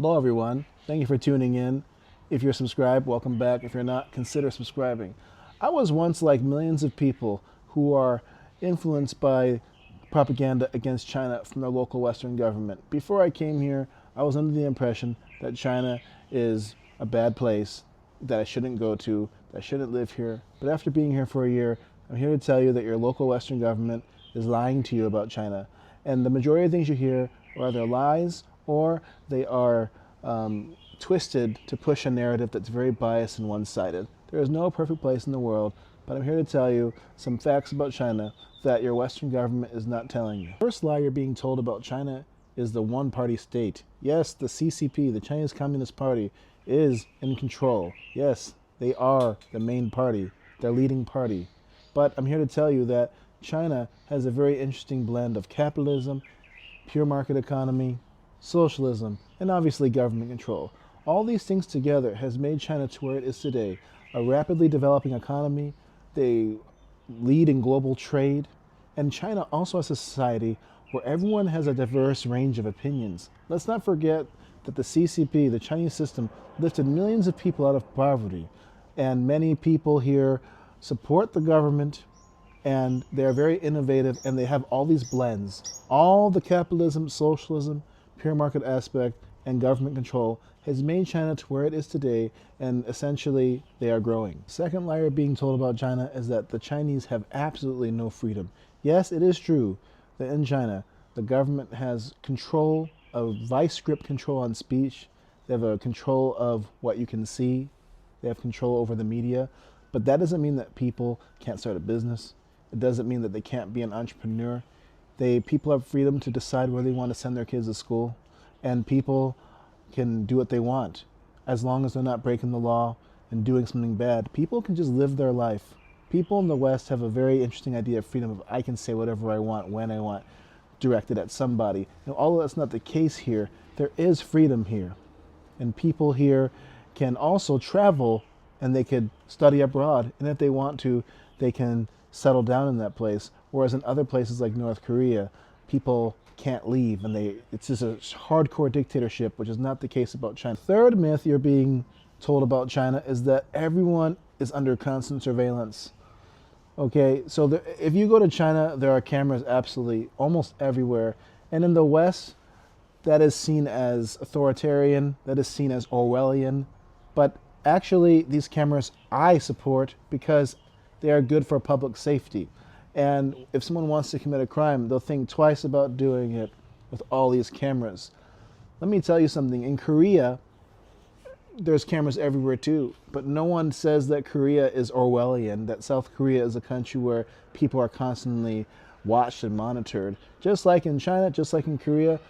Hello everyone, thank you for tuning in. If you're subscribed, welcome back. If you're not, consider subscribing. I was once like millions of people who are influenced by propaganda against China from their local Western government. Before I came here, I was under the impression that China is a bad place, that I shouldn't go to, that I shouldn't live here. But after being here for a year, I'm here to tell you that your local Western government is lying to you about China. And the majority of things you hear are either lies or they are twisted to push a narrative that's very biased and one-sided. There is no perfect place in the world, but I'm here to tell you some facts about China that your Western government is not telling you. The first lie you're being told about China is the one-party state. Yes, the CCP, the Chinese Communist Party, is in control. Yes, they are the main party, their leading party. But I'm here to tell you that China has a very interesting blend of capitalism, pure market economy, socialism, and obviously government control. All these things together has made China to where it is today, a rapidly developing economy. They lead in global trade, and China also has a society where everyone has a diverse range of opinions. Let's not forget that the CCP, the Chinese system, lifted millions of people out of poverty, and many people here support the government, and they're very innovative, and they have all these blends. All the capitalism, socialism, pure market aspect, and government control has made China to where it is today, and essentially they are growing. Second lie being told about China is that the Chinese have absolutely no freedom. Yes, it is true that in China, the government has control, a vice grip control on speech. They have a control of what you can see. They have control over the media. But that doesn't mean that people can't start a business. It doesn't mean that they can't be an entrepreneur. People have freedom to decide where they want to send their kids to school, and people can do what they want as long as they're not breaking the law and doing something bad. People can just live their life. People in the West have a very interesting idea of freedom of I can say whatever I want, when I want, directed at somebody. And although that's not the case here, there is freedom here. And people here can also travel, and they could study abroad, and if they want to, they can settle down in that place. Whereas in other places like North Korea, people can't leave, and it's just a hardcore dictatorship, which is not the case about China. Third myth you're being told about China is that everyone is under constant surveillance. Okay, so if you go to China, there are cameras absolutely almost everywhere. And in the West, that is seen as authoritarian, that is seen as Orwellian. But actually, these cameras I support because they are good for public safety. And if someone wants to commit a crime, they'll think twice about doing it with all these cameras. Let me tell you something. In Korea, there's cameras everywhere too, but no one says that Korea is Orwellian, that South Korea is a country where people are constantly watched and monitored. Just like in China, just like in Korea,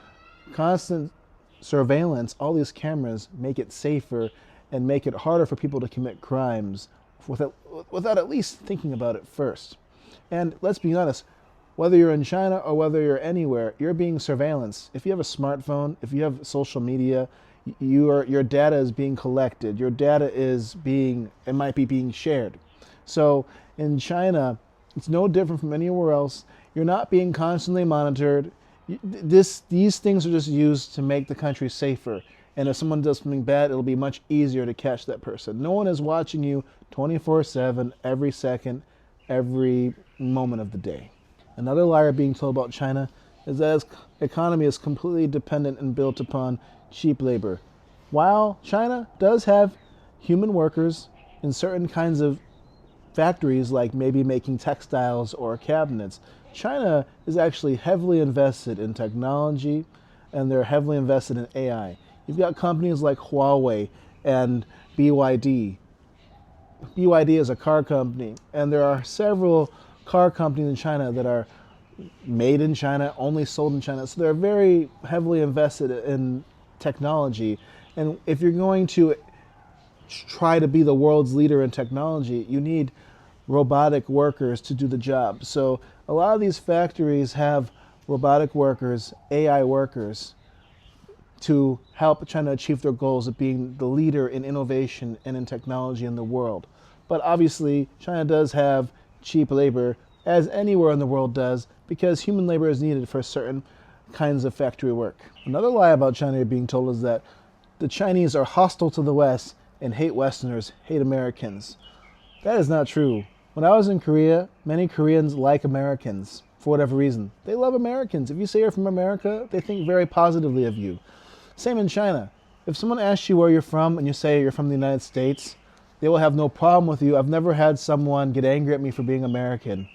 constant surveillance, all these cameras make it safer and make it harder for people to commit crimes without at least thinking about it first. And let's be honest, whether you're in China or whether you're anywhere, you're being surveillanced. If you have a smartphone, if you have social media, your data is being collected. Your data it might be being shared. So in China, it's no different from anywhere else. You're not being constantly monitored. These things are just used to make the country safer. And if someone does something bad, it'll be much easier to catch that person. No one is watching you 24/7, every second, every moment of the day. Another lie being told about China is that its economy is completely dependent and built upon cheap labor. While China does have human workers in certain kinds of factories, like maybe making textiles or cabinets, China is actually heavily invested in technology, and they're heavily invested in AI. You've got companies like Huawei and BYD. BYD is a car company, and there are several car companies in China that are made in China, only sold in China. So they're very heavily invested in technology. And if you're going to try to be the world's leader in technology, you need robotic workers to do the job. So a lot of these factories have robotic workers, AI workers, to help China achieve their goals of being the leader in innovation and in technology in the world. But obviously, China does have cheap labor, as anywhere in the world does, because human labor is needed for certain kinds of factory work. Another lie about China you're being told is that the Chinese are hostile to the West and hate Westerners, hate Americans. That is not true. When I was in Korea, many Koreans like Americans for whatever reason. They love Americans. If you say you're from America, they think very positively of you. Same in China. If someone asks you where you're from and you say you're from the United States, they will have no problem with you. I've never had someone get angry at me for being American.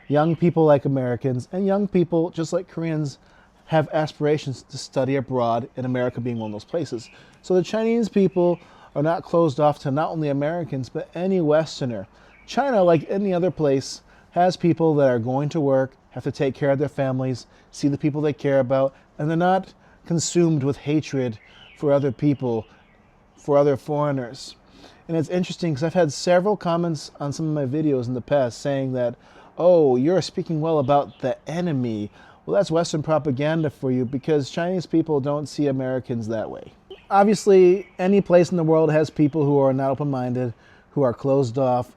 Young people like Americans, and young people, just like Koreans, have aspirations to study abroad, in America being one of those places. So the Chinese people are not closed off to not only Americans, but any Westerner. China, like any other place, has people that are going to work, have to take care of their families, see the people they care about, and they're not consumed with hatred for other people, for other foreigners. And it's interesting because I've had several comments on some of my videos in the past saying that, oh, you're speaking well about the enemy. Well, that's Western propaganda for you, because Chinese people don't see Americans that way. Obviously, any place in the world has people who are not open-minded, who are closed off.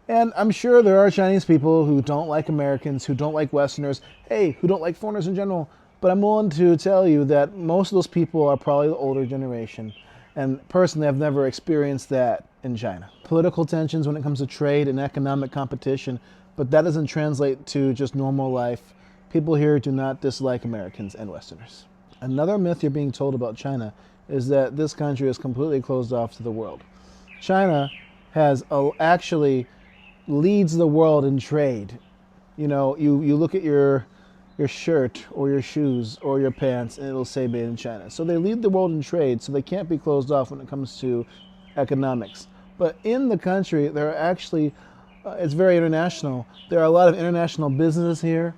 And I'm sure there are Chinese people who don't like Americans, who don't like Westerners, hey, who don't like foreigners in general. But I'm willing to tell you that most of those people are probably the older generation. And personally, I've never experienced that in China. Political tensions when it comes to trade and economic competition, but that doesn't translate to just normal life. People here do not dislike Americans and Westerners. Another myth you're being told about China is that this country is completely closed off to the world. China actually leads the world in trade. You know, you look at your shirt or your shoes or your pants and it'll say made in China. So they lead the world in trade, so they can't be closed off when it comes to economics. But in the country, there are actually, it's very international. There are a lot of international businesses here.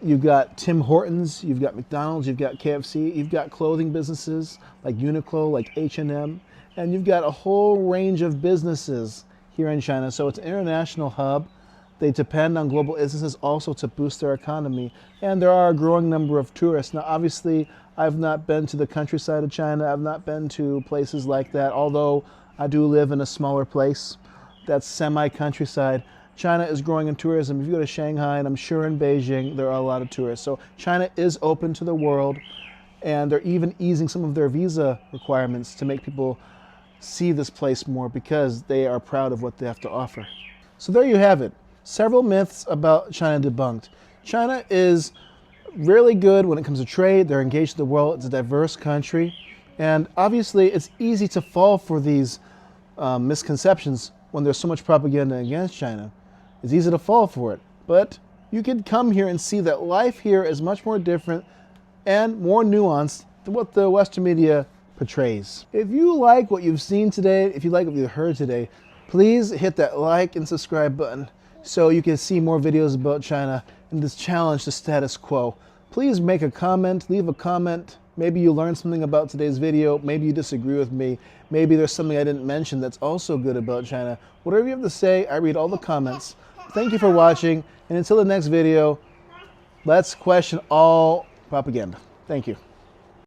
You've got Tim Hortons, you've got McDonald's, you've got KFC, you've got clothing businesses like Uniqlo, like H&M, and you've got a whole range of businesses here in China. So it's an international hub. They depend on global businesses also to boost their economy. And there are a growing number of tourists. Now, obviously, I've not been to the countryside of China. I've not been to places like that, although I do live in a smaller place that's semi-countryside. China is growing in tourism. If you go to Shanghai, and I'm sure in Beijing, there are a lot of tourists. So China is open to the world, and they're even easing some of their visa requirements to make people see this place more because they are proud of what they have to offer. So there you have it. Several myths about China debunked. China is really good when it comes to trade. They're engaged in the world. It's a diverse country. And obviously, it's easy to fall for these misconceptions when there's so much propaganda against China. It's easy to fall for it. But you can come here and see that life here is much more different and more nuanced than what the Western media portrays. If you like what you've seen today, if you like what you heard today, please hit that like and subscribe button so you can see more videos about China and this challenge the status quo. Please make a comment, leave a comment. Maybe you learned something about today's video. Maybe you disagree with me. Maybe there's something I didn't mention that's also good about China. Whatever you have to say, I read all the comments. Thank you for watching, and until the next video, let's question all propaganda. Thank you.